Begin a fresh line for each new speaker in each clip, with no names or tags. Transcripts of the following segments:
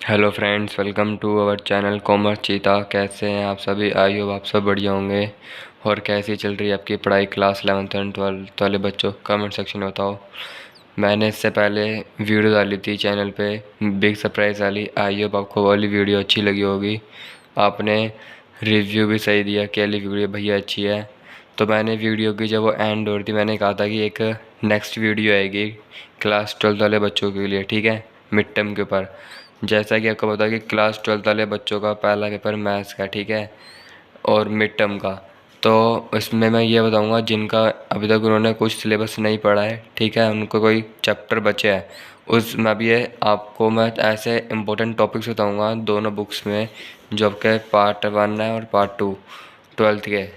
Hello friends, welcome to our channel Commerce Cheetah. कैसे हैं आप सभी? आई होप आप सब बढ़िया होंगे। और कैसी चल रही है आपकी पढ़ाई? क्लास 11th एंड 12th वाले बच्चों कमेंट सेक्शन में बताओ। मैंने इससे पहले वीडियो डाली थी चैनल पे, बिग सरप्राइज वाली। आई होप आपको वाली वीडियो अच्छी लगी होगी। आपने रिव्यू भी सही दिया कि वाली वीडियो भैया अच्छी है। तो मैंने वीडियो की जब वो एंड हो रही थी, मैंने कहा था कि एक नेक्स्ट वीडियो आएगी क्लास 12th वाले बच्चों के लिए, ठीक है, मिड टर्म के ऊपर। जैसा कि आपको पता है कि क्लास 12th वाले बच्चों का पहला पेपर मैथ्स का, ठीक है, और मिड टर्म का। तो इसमें मैं ये बताऊंगा जिनका अभी तक उन्होंने कुछ सिलेबस नहीं पढ़ा है, ठीक है, उनको कोई चैप्टर बचे हैं, उसमें भी ये आपको मैं ऐसे इम्पोर्टेंट टॉपिक्स बताऊंगा दोनों बुक्स में, जो आपके पार्ट 1 है और पार्ट 2 12th के।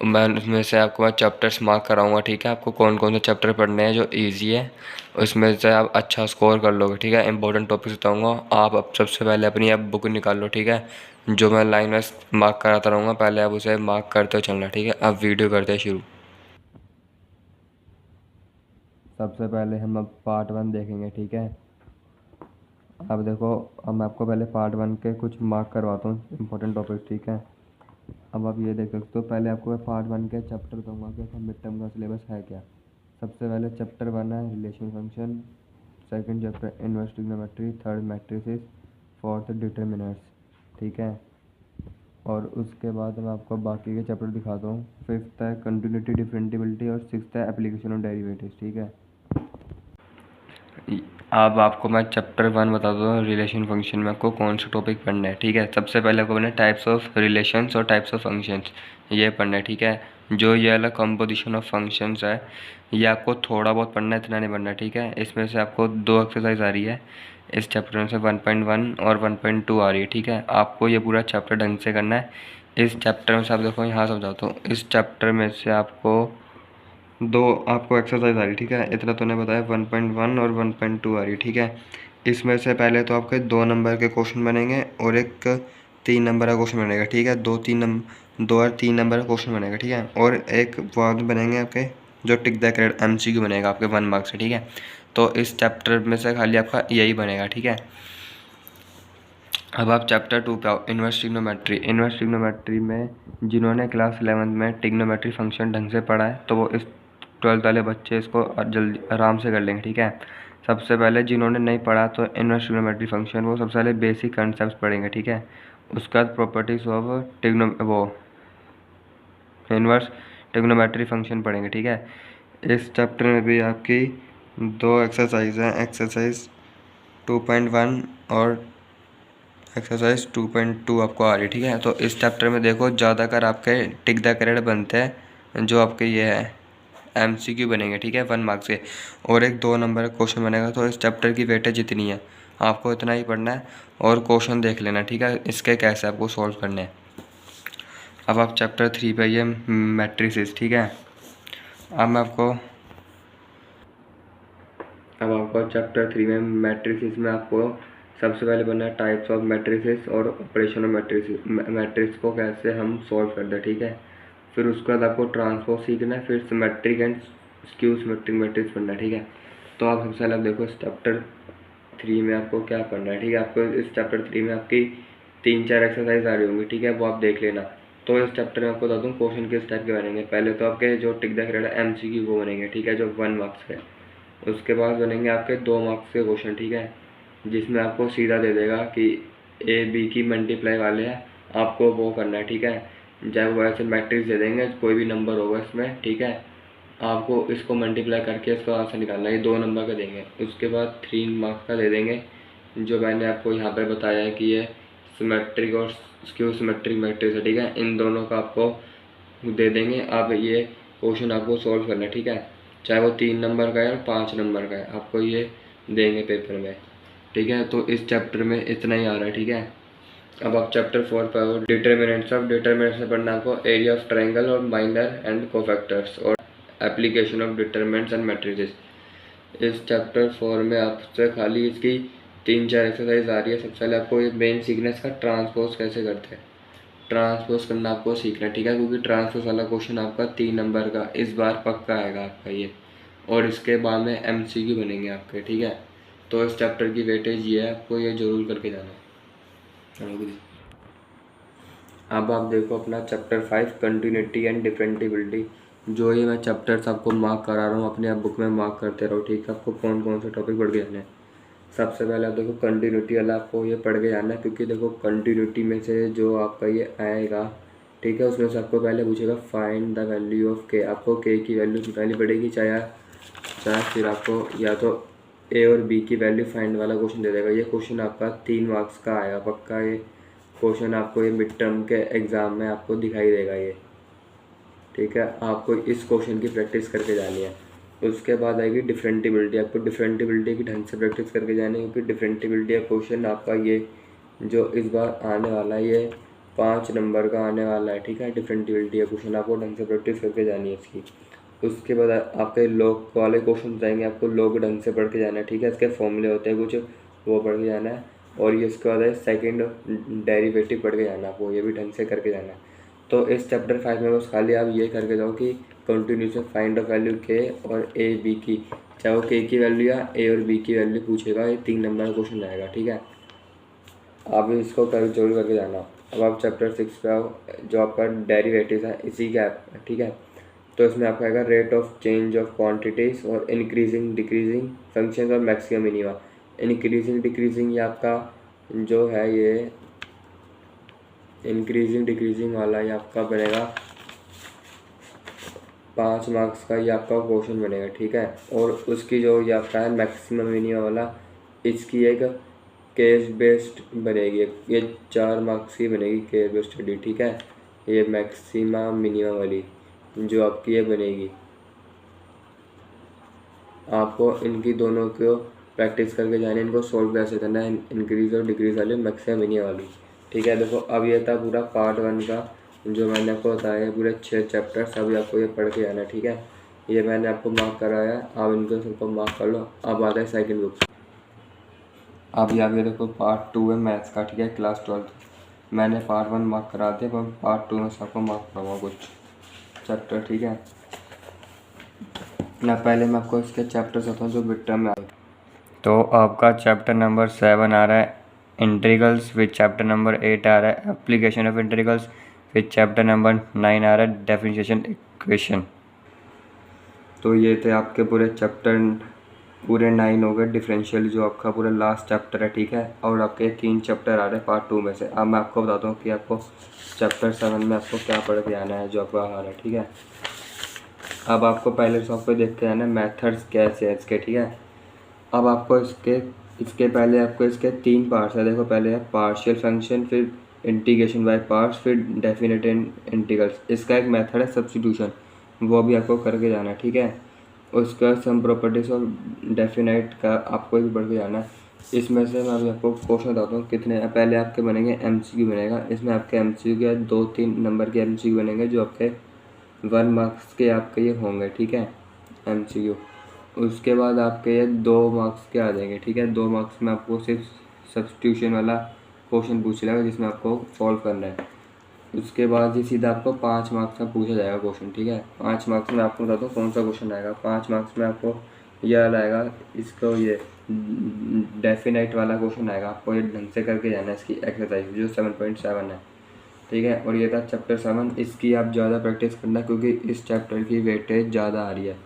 मैं उसमें से आपको मैं चैप्टर्स मार्क कराऊंगा, ठीक है। आपको कौन कौन से चैप्टर पढ़ने हैं जो इजी है, उसमें से आप अच्छा स्कोर कर लोगे, ठीक है। इंपॉर्टेंट टॉपिक्स बताऊंगा। आप अब सबसे पहले अपनी आप बुक निकाल लो, ठीक है। जो मैं लाइन वाइज मार्क कराता रहूँगा, पहले आप उसे मार्क करते हो चलना, ठीक है। अब वीडियो करते हैं शुरू। सबसे पहले हम अब पार्ट 1 देखेंगे, ठीक है। अब देखो, अब मैं आपको पहले पार्ट 1 के कुछ मार्क करवाता हूँ, इंपॉर्टेंट टॉपिक्स, ठीक है। अब आप ये देख सकते हो, पहले आपको मैं पार्ट 1 के चैप्टर दूंगा कि इसका मिड टर्म का सिलेबस है क्या। सबसे पहले चैप्टर 1 है relation function, second chapter inverse trigonometry, third matrices, fourth determiners, ठीक है। और उसके बाद मैं आपको बाकी के चैप्टर दिखाता हूँ। फिफ्थ है कंटिन्यूटी डिफरेंटिबिलिटी और सिक्स्थ है एप्लीकेशन ऑफ डेरिवेटिव्स, ठीक है। अब आपको मैं चैप्टर 1 बता दूँ, रिलेशन फंक्शन में आपको कौन सा टॉपिक पढ़ना है, ठीक है। सबसे पहले आपको पढ़ना है टाइप्स ऑफ रिलेशंस और टाइप्स ऑफ फंक्शंस, ये पढ़ना है, ठीक है। जो ये वाला कंपोजिशन ऑफ फंक्शंस है, ये आपको थोड़ा बहुत पढ़ना है, इतना नहीं पढ़ना है, ठीक है। इसमें से आपको 2 एक्सरसाइज आ रही है इस चैप्टर में से, 1.1 और 1.2 आ रही है, ठीक है। आपको ये पूरा चैप्टर ढंग से करना है। इस चैप्टर में से आप देखो, यहाँ समझाता हूँ। इस चैप्टर में से आपको 2 आपको एक्सरसाइज आ रही, ठीक है। इतना तो नहीं बताया, 1.1 और 1.2 आ रही, ठीक है। इसमें से पहले तो आपके 2 नंबर के क्वेश्चन बनेंगे और एक 3 नंबर का क्वेश्चन बनेगा, ठीक है। 2 और 3 नंबर का क्वेश्चन बनेगा, ठीक है। और एक वाद बनेंगे आपके, जो टिक द क्रेड MCQ बनेगा आपके 1 मार्क्स से, ठीक है। तो इस चैप्टर में से खाली आपका यही बनेगा, ठीक है। अब आप चैप्टर 2 पे आओ, इनवर्स ट्रिग्नोमेट्री। इनवर्स ट्रिग्नोमेट्री में जिन्होंने क्लास 11th में ट्रिग्नोमेट्री फंक्शन ढंग से पढ़ा है, तो वो इस 12th वाले बच्चे इसको जल्दी आराम से कर लेंगे, ठीक है। सबसे पहले जिन्होंने नहीं पढ़ा तो इनवर्स ट्रिग्नोमेट्री फंक्शन, वो सबसे पहले बेसिक कंसेप्ट पढ़ेंगे, ठीक है। उसके बाद प्रॉपर्टीज ऑफ वो इनवर्स ट्रिग्नोमेट्री फंक्शन पढ़ेंगे, ठीक है। इस चैप्टर में भी आपकी 2 एक्सरसाइज हैं, एक्सरसाइज 2.1 और एक्सरसाइज 2.2 आपको आ रही, ठीक है। तो इस चैप्टर में देखो, ज़्यादातर आपके टिक द क्रेड बनते हैं, जो आपके ये है MCQ बनेंगे, ठीक है, 1 मार्क्स के। और एक 2 नंबर का क्वेश्चन बनेगा। तो इस चैप्टर की वेटेज जितनी है, आपको इतना ही पढ़ना है और क्वेश्चन देख लेना, ठीक है, इसके कैसे आपको सॉल्व करने हैं। अब आप चैप्टर 3 पे ये मैट्रिसेस, ठीक है। अब आपको चैप्टर 3 में मैट्रिसेस में आपको सबसे पहले बनना है टाइप्स ऑफ मैट्रिसेस और ऑपरेशन ऑफ मैट्रिसेस, मैट्रिक्स को कैसे हम सॉल्व करते हैं, ठीक है। फिर उसके बाद आपको ट्रांसपोज सीखना है, फिर symmetric and skew symmetric matrix पढ़ना है, ठीक है। तो आप सबसे पहले देखो इस चैप्टर 3 में आपको क्या पढ़ना है, ठीक है। आपको इस चैप्टर 3 में आपकी 3-4 एक्सरसाइज आ रही होंगी, ठीक है, वो आप देख लेना। तो इस चैप्टर में आपको बता दूँ क्वेश्चन किस टाइप के बनेंगे। पहले तो आपके जो टिक द क्रेड MCQ वो बनेंगे, ठीक है, जो 1 मार्क्स के। उसके बाद बनेंगे आपके 2 मार्क्स के क्वेश्चन, ठीक है, जिसमें आपको सीधा दे देगा कि A B की मल्टीप्लाई वाले हैं, आपको वो करना है, ठीक है। जब वो ऐसे मैट्रिक्स दे देंगे, कोई भी नंबर होगा इसमें, ठीक है, आपको इसको मल्टीप्लाई करके इसका आंसर निकालना है। ये 2 नंबर का देंगे। उसके बाद 3 मार्क्स का दे देंगे, जो मैंने आपको यहाँ पे बताया है कि ये सिमेट्रिक और स्क्यू सिमेट्रिक मैट्रिक्स है, ठीक है। इन दोनों का आपको दे देंगे। अब ये क्वेश्चन आपको सॉल्व करना है, ठीक है, चाहे वो 3 नंबर का है या 5 नंबर का है, आपको ये देंगे पेपर में, ठीक है। तो इस चैप्टर में इतना ही आ रहा है, ठीक है। अब आप चैप्टर 4 पर हो, डिटर्मिनेंट्स। ऑफ डिटर्मिनेंट्स में पढ़ना आपको एरिया ऑफ ट्रायंगल और माइनर एंड कोफैक्टर्स और application of determinants and matrices. इस चैप्टर 4 में आपसे खाली इसकी 3-4 एक्सरसाइज आ रही है। सबसे पहले आपको ये मेन सीखना है इसका ट्रांसपोज कैसे करते हैं। ट्रांसपोज करना आपको सीखना है, ठीक है, क्योंकि ट्रांसपोज वाला क्वेश्चन आपका 3 नंबर का इस बार पक्का आएगा आपका ये। और इसके बाद में MCQ बनेंगे आपके, ठीक है। तो इस चैप्टर की वेटेज ये है, आपको ये जरूर करके जाना है। अब आप देखो अपना चैप्टर 5 कंटिन्यूटी एंड डिफरेंटिबिलिटी। जो ये मैं चैप्टर्स आपको मार्क करा रहा हूँ अपने आप बुक में मार्क करते रहो, ठीक है। आपको कौन कौन से टॉपिक पढ़ के जाना है। सबसे पहले आप देखो कंटिन्यूटी वाला आपको ये पढ़ के जाना है, क्योंकि देखो कंटिन्यूटी में से जो आपका ये आएगा, ठीक है, उसमें से आपको पहले पूछेगा फाइंड द वैल्यू ऑफ के। आपको के की वैल्यू निकालनी पड़ेगी, चाहे फिर आपको या तो ए और बी की वैल्यू फाइंड वाला क्वेश्चन दे देगा। ये क्वेश्चन आपका 3 मार्क्स का आएगा पक्का। ये क्वेश्चन आपको ये मिड टर्म के एग्ज़ाम में आपको दिखाई देगा ये, ठीक है। आपको इस क्वेश्चन की प्रैक्टिस करके जानी है। उसके बाद आएगी डिफरेंटिबिलिटी। आपको डिफरेंटिबिलिटी की ढंग से प्रैक्टिस करके जानी है, क्योंकि डिफरेंटिबिलिटी का क्वेश्चन आपका ये जो इस बार आने वाला है ये 5 नंबर का आने वाला है, ठीक है। डिफरेंटिबिलिटी का क्वेश्चन आपको ढंग से प्रैक्टिस करके जानी है इसकी। उसके बाद आपके लॉग वाले क्वेश्चन जाएंगे, आपको लॉग ढंग से पढ़ के जाना है, ठीक है। इसके फॉर्मूले होते हैं कुछ, वो पढ़ के जाना है। और ये इसके बाद है सेकेंड डेरिवेटिव पढ़ के जाना है आपको, ये भी ढंग से करके जाना है। तो इस चैप्टर 5 में बस खाली आप ये करके जाओ कि कंटिन्यूशन फाइंड ऑफ वैल्यू के और ए बी की, चाहे वो के की वैल्यू या ए और बी की वैल्यू पूछेगा, ये 3 नंबर का क्वेश्चन आएगा, ठीक है। आप इसको जरूर करके जाना। अब आप चैप्टर 6 पे आओ, जो आपका डेरिवेटिव है इसी का है, ठीक है। तो इसमें आपका आएगा rate of change of quantities और इंक्रीजिंग डिक्रीजिंग फंक्शंस और मैक्सिमम मिनिमा। इंक्रीजिंग डिक्रीजिंग ये आपका जो है ये इंक्रीजिंग डिक्रीजिंग वाला ये आपका बनेगा 5 मार्क्स का, ये आपका क्वेश्चन बनेगा, ठीक है। और उसकी जो ये आपका है मैक्सिमम मिनिमा वाला, इसकी एक केस बेस्ड बनेगी, ये 4 मार्क्स की बनेगी केस बेस्ड स्टडी, ठीक है। ये मैक्सिमम मिनिमा वाली जो आपकी ये बनेगी, आपको इनकी दोनों को प्रैक्टिस करके जाने, इनको सॉल्व कैसे करना है, इंक्रीज और डिक्रीज वाली मैक्सिमम मिनिमा वाली, ठीक है। देखो अब ये था पूरा पार्ट 1 का जो मैंने आपको बताया है, पूरे 6 चैप्टर्स अभी आपको ये पढ़ के जाना है, ठीक है। ये मैंने आपको मार्क कराया, आप इनको सबको मार्क कर लो। अब आता है सेकंड बुक। अब ये देखो पार्ट 2 है मैथ्स का, ठीक है, क्लास 12। मैंने पार्ट 1 मार्क करा दिया, पर पार्ट 2 में सबको मार्क कराऊंगा कुछ चैप्टर, ठीक है ना। पहले मैं आपको इसके चैप्टर बताता हूँ जो मिड टर्म में आए। तो आपका चैप्टर नंबर 7 आ रहा है इंटीग्रल्स, विद चैप्टर नंबर 8 आ रहा है application of integrals, with chapter number 9 आ रहा है डेफिनेशन इक्वेशन। तो ये थे आपके पूरे चैप्टर, पूरे 9 हो गए। डिफरेंशियल जो आपका पूरा लास्ट चैप्टर है, ठीक है। और आपके 3 चैप्टर आ रहे हैं पार्ट 2 में से। अब मैं आपको बताता हूँ कि आपको चैप्टर 7 में आपको क्या पढ़ के आना है जो आपका आ रहा है, ठीक है। अब आपको पहले सॉफ्टवेयर देख के आना है मेथड्स कैसे है इसके, ठीक है। अब आपको इसके पहले आपको इसके 3 पार्ट्स है। देखो पहले है पार्शियल फंक्शन, फिर इंटीग्रेशन बाय पार्ट्स, फिर डेफिनेट इंटीग्रल्स। इसका एक मेथड है सब्स्टिट्यूशन, वो भी आपको करके जाना है, ठीक है। उसका सम प्रॉपर्टीज और डेफिनेट का आपको भी पढ़ के जाना है। इसमें से मैं अभी आपको क्वेश्चन बताता हूँ कितने। पहले आपके बनेंगे MCQ बनेगा, इसमें आपके MCQ के 2-3 नंबर के MCQ बनेंगे जो आपके 1 मार्क्स के आपके ये होंगे, ठीक है, MCQ। उसके बाद आपके ये 2 मार्क्स के आ जाएंगे, ठीक है। 2 मार्क्स में आपको सिर्फ सब्स्टिट्यूशन वाला क्वेश्चन पूछ लेगा जिसमें आपको सॉल्व करना है। उसके बाद ये सीधा आपको 5 मार्क्स में पूछा जाएगा क्वेश्चन, ठीक है। 5 मार्क्स में आपको बताता हूँ कौन सा क्वेश्चन आएगा। 5 मार्क्स में आपको यह आएगा, इसको ये डेफिनेट वाला क्वेश्चन आएगा, आपको ये ढंग से करके जाना है इसकी एक्सरसाइज जो 7.7 है, ठीक है। और ये था चैप्टर 7, इसकी आप ज़्यादा प्रैक्टिस करना क्योंकि इस चैप्टर की वेटेज ज़्यादा आ रही है।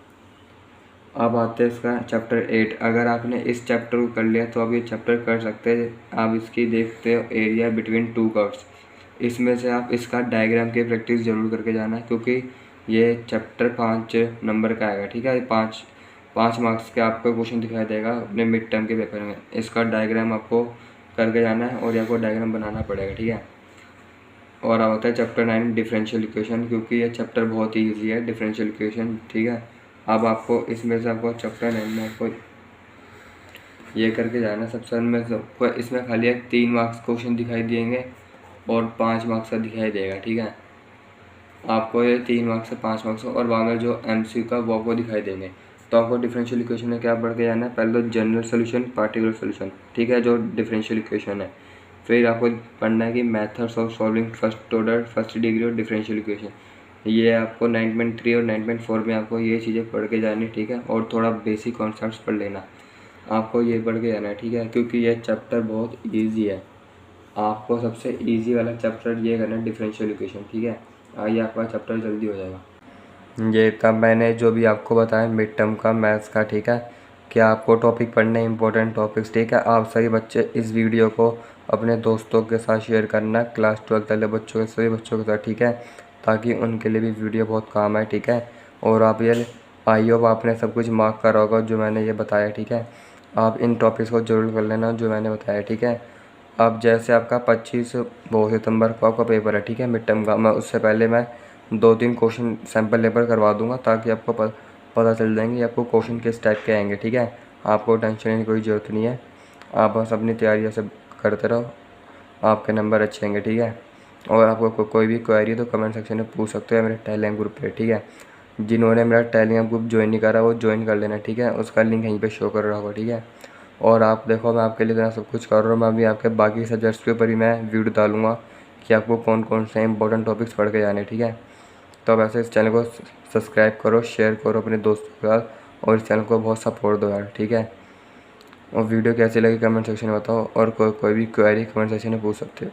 अब आते हैं इसका चैप्टर 8। अगर आपने इस चैप्टर को कर लिया तो आप ये चैप्टर कर सकते हैं। आप इसकी देखते हो एरिया बिटवीन 2 कर्व्स, इसमें से आप इसका डायग्राम की प्रैक्टिस ज़रूर करके जाना है क्योंकि ये चैप्टर 5 नंबर का आएगा, ठीक है। 5 मार्क्स के आपको क्वेश्चन दिखाई देगा अपने मिड टर्म के पेपर में। इसका डायग्राम आपको करके जाना है और आपको डायग्राम बनाना पड़ेगा, ठीक है। और अब होता है चैप्टर 9 डिफरेंशियल इक्वेशन, क्योंकि ये चैप्टर बहुत ही ईजी है डिफरेंशियल इक्वेशन, ठीक है। अब आपको इसमें से आपको चैप्टर 9 में आपको ये करके जाना। सबसे में सबको इसमें खाली एक 3 मार्क्स क्वेश्चन दिखाई देंगे और 5 मार्क्स का दिखाई देगा, ठीक है। आपको ये 3 मार्क्स से 5 मार्क्स और बाद में जो MCQ का वो आपको दिखाई देंगे। तो आपको डिफरेंशियल इक्वेशन में क्या पढ़ के जाना है, पहले तो जनरल सोल्यूशन, पार्टिकुलर सोल्यूशन, ठीक है, जो डिफरेंशियल इक्वेशन है। फिर आपको पढ़ना है कि methods of solving first order, first degree और डिफरेंशियल इक्वेशन। ये आपको 9.3 और 9.4 में आपको ये चीज़ें पढ़ के जानी, ठीक है। और थोड़ा बेसिक कॉन्सेप्ट्स पढ़ लेना, आपको ये पढ़ के जाना है, ठीक है, क्योंकि ये चैप्टर बहुत ईजी है। आपको सबसे इजी वाला चैप्टर ये करना है, डिफरेंशियल इक्वेशन, ठीक है। आइए आपका चैप्टर जल्दी हो जाएगा। ये तब मैंने जो भी आपको बताया मिड टर्म का मैथ्स का, ठीक है। क्या आपको टॉपिक पढ़ने हैं, इंपॉर्टेंट टॉपिक्स, ठीक है। आप सभी बच्चे इस वीडियो को अपने दोस्तों के साथ शेयर करना, क्लास 12 वाले बच्चों के, सभी बच्चों के साथ, ठीक है, ताकि उनके लिए भी वीडियो बहुत काम आए, ठीक है। और आप ये आई होप आपने सब कुछ मार्क करा होगा जो मैंने ये बताया, ठीक है। आप इन टॉपिक्स को जरूर कर लेना जो मैंने बताया, ठीक है। अब जैसे आपका 25 सितंबर को आपका पेपर है, ठीक है, मिड टर्म का, मैं उससे पहले मैं 2-3 क्वेश्चन सैम्पल पेपर करवा दूंगा ताकि आपको पता चल जाएंगे आपको क्वेश्चन किस टाइप के आएंगे, ठीक है। आपको टेंशन लेने की कोई ज़रूरत नहीं है, आप बस अपनी तैयारी से करते रहो, आपके नंबर अच्छे आएंगे, ठीक है। और आपको कोई भी क्वेरी है तो कमेंट सेक्शन में पूछ सकते हो मेरे टेलीग्राम ग्रुप पे, ठीक है। जिन्होंने मेरा टेलीग्राम ग्रुप ज्वाइन नहीं करा वो ज्वाइन कर लेना, ठीक है। उसका लिंक यहीं पे शो कर रहा होगा, ठीक है। और आप देखो मैं आपके लिए इतना सब कुछ कर रहा हूँ, मैं अभी आपके बाकी सब्जेक्ट्स के ऊपर ही मैं वीडियो डालूँगा कि आपको कौन कौन से इंपॉर्टेंट टॉपिक्स पढ़ के जाने, ठीक है। तो अब ऐसे इस चैनल को सब्सक्राइब करो, शेयर करो अपने दोस्तों के साथ, और इस चैनल को बहुत सपोर्ट दो यार, ठीक है। और वीडियो कैसी लगी कमेंट सेक्शन में बताओ, और कोई भी क्वेरी कमेंट सेक्शन में पूछ सकते हो।